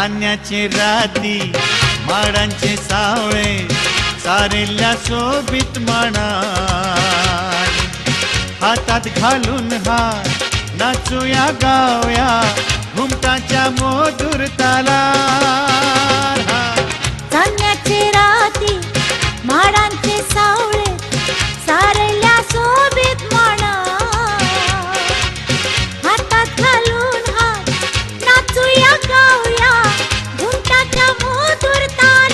चांदण्याचे राती माडांचे सावळे सारेल्या शोभित म्हणा हातात घालून हार नाचूया गाऊया घुमटाच्या मधुर तालावर चांदण्याचे राती माडांचे सावळे सारेल्या शोभित म्हणा हातात घालून हात नाचूया गाऊया घुमटाच्या मधुर तालावर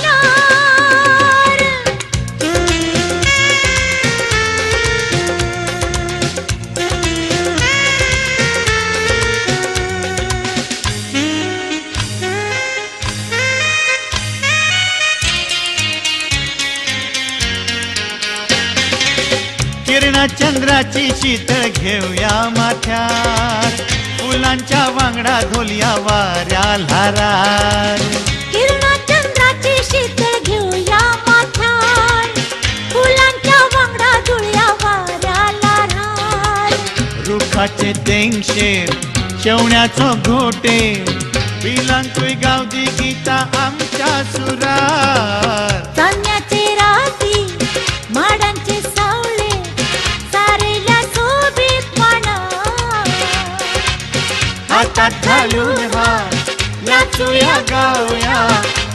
किरणा चंद्राची शीतळ घेऊया माथ्यात फुलांच्या वांगडा ढोलिया वाऱ्या लहरार किरणा चंद्राची शीतळ घेऊया माथ्यात फुलांच्या वांगडा धुळ्या वाऱ्या लहरार रुखाचे तेंगशेर शेवण्याचो घोटे पिलांकुय गावदी गीता आमच्या सुरार चांदण्याचे राती माडांचे सावळे सारेल्या शोभित म्हणा हातात घालून हार नाचूया गाऊया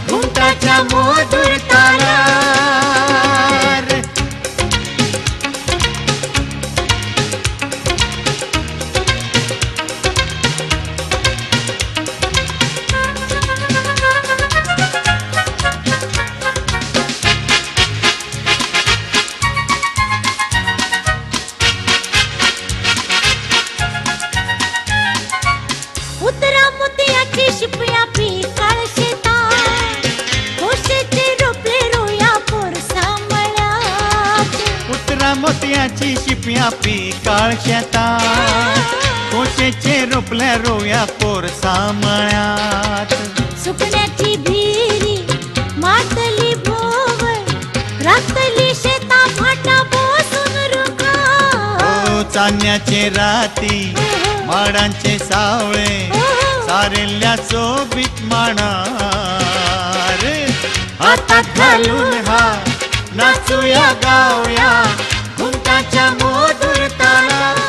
घुमटाच्या मधुर तालावर उतरा मोतियाची शिपया पिकाळ शेतात कोशेचे रोपले रोया पोर सांभाळ्यात उतरा मोत्याची शिपया पिकाळ शेतात कोशेचे रोपल्या रोया पोर सामळ्यात सुकण्याची भिरी मातली भोवळ रातली शेता फाटा बसून रुखा ओ चांदण्याचे राती माडांचे सावळे सारेल्या शोभित म्हणा हातात घालून हार नाचूया गाऊया घुमटाच्या मधुर तालावर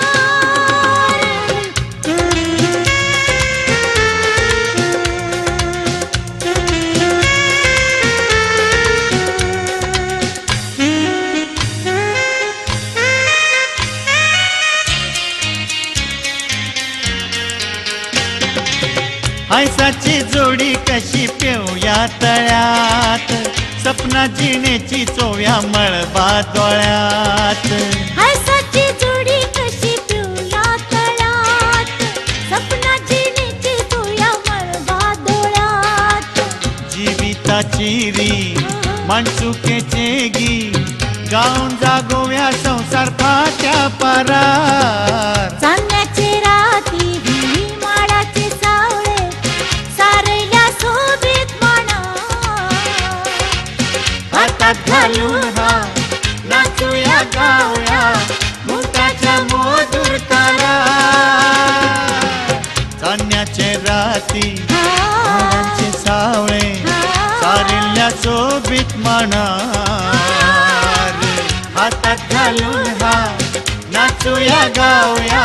हैसाची जोडी कशी पेवया तळ्यात सपना जिण्याची चोव्या मळबा डोळ्यात हैसाची जोडी कशी पिवया तळ्यात सपना जिनीची तुया मळबा डोळ्यात जीविताची री माणसुकेचे गी गाऊन जागोव्या संसार फाट्या पारार चांदण्याचे राती ही माडाचे सावळे सारेल्या शोभित म्हणा हातात घालून हार नाचूया गाऊया घुमटाच्या मधुर तालावर चांदण्याचे राती माडांचे सावळे सारेल्या शोभित म्हणा हातात घालून हार नाचूया गाऊया